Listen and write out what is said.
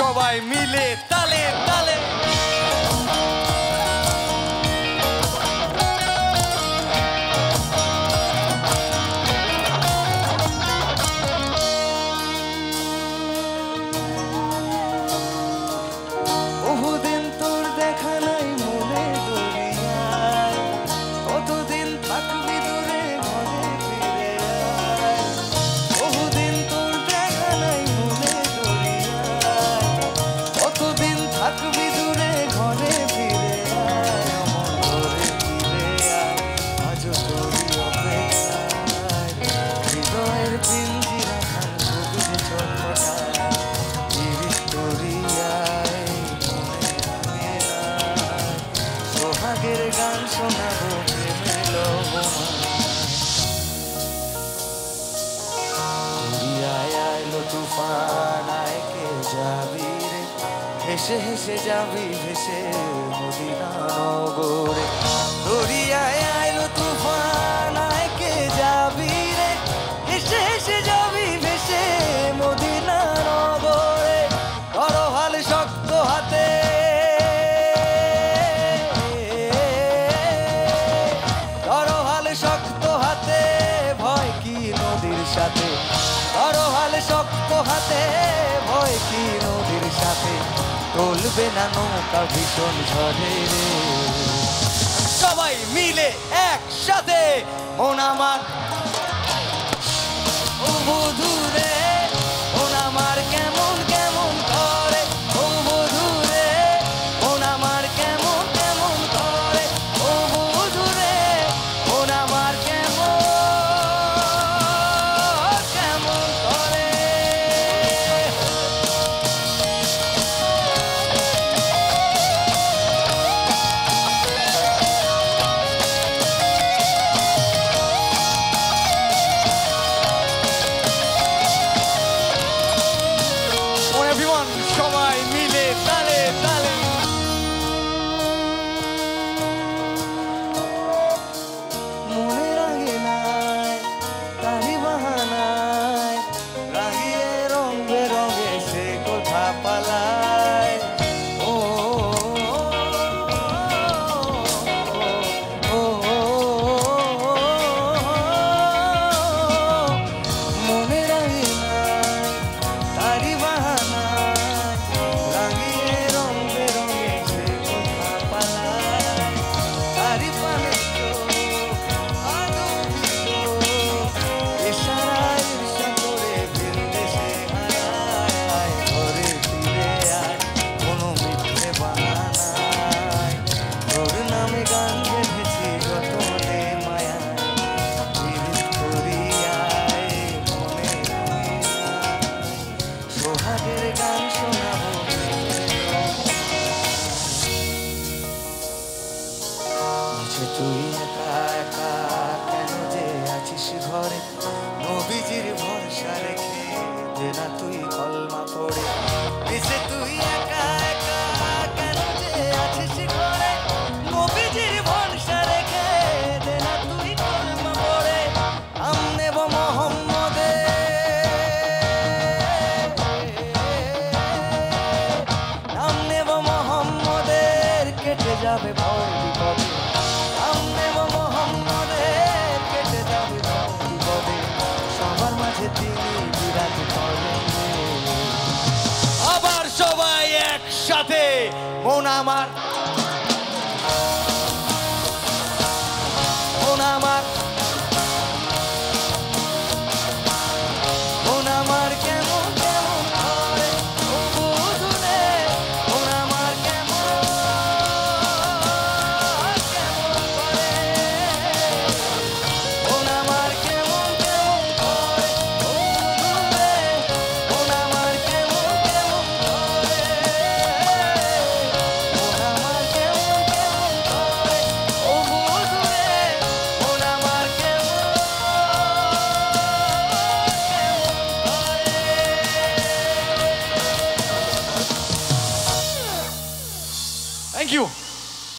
সবাই মিলে তালে তালে। বহুদিন তোর দেখা নাই মনে দরিয়ায়, কতদিন থাকবি দূরে ঘরে ফিরে আয়। বহুদিন তোর দেখা নাই মনে দরিয়ায়, কতদিন থাকবি দূরে ঘরে ফিরে আয়। আমার ঘরে ফিরে আয়, আজও তোরই অপেক্ষায়। হৃদয়ের পিঞ্জিরা খান সবুজ ছটফটায়, ইরিশ দরিয়ায় সোহাগের গান শোনাবো প্রেমের লবণায়। দরিয়ায় আইলো তুফান, আয় কে যাবি রে, হেসে হেসে যাবি ভেসে মদিনা নগরে। দরিয়ায় আইলো তুফান, আয় কে যাবি রে, হেসে হেসে যাবি ভেসে মদিনা নগরে। ধরো হাল শক্ত হাতে, ধরো হাল শক্ত হাতে, ভয় কি নদীর সাথে। ধরো হাল শক্ত হাতে, ভয় কি নদীর সাথে। চলবে না নৌকা ভীষণ ঝড়ে রে। সবাই মিলে একসাথে মন আমার ও বধূ রে, মন আমার কেমন কেমন করে। ও বধূ রে, মন আমার কেমন কেমন করে। ও বধূ রে, মন আমার কেমন কেমন করে। Everyone, সবাই মিলে তালে তালে। মনে রাগে নাই তারি বাহানায়, রাগিয়ে রং বেরঙে সে কোথা পালায়। ও মনে রাগে নাই তারি বাহানায়, রাগিয়ে রং বেরঙে সে কোথা পালায়। তারি পানে ইশারায় ঈর্ষা করে ভিনদেশে হারায়। ঘরে ফিরে আয়, কোনো মিথ্যে বাহানায়। তোর নামে গান গেঁথেছি যতনে মায়ায়। ইরিশ দরিয়ায় মনে সোহাগের গান শোনাবো যে তুই একা একা কেন যে আছিস ঘরে। নবীজির ভরসা রেখে দে না তুই কলমা পড়ে। যে তুই একা একা কেন যে আছিস ঘরে। নবীজির ভরসা রেখে দে না তুই কলমা পড়ে। নাম নেব মোহাম্মদের, নাম নেব মোহাম্মদের, কেটে যাবে ভয় বিপদে। নাম নেব মোহাম্মদের, কেটে যাবে ভয় বিপদে। সবার মাঝে তিনি বিরাজ করেন। আবার সবাই একসাথে মন আমার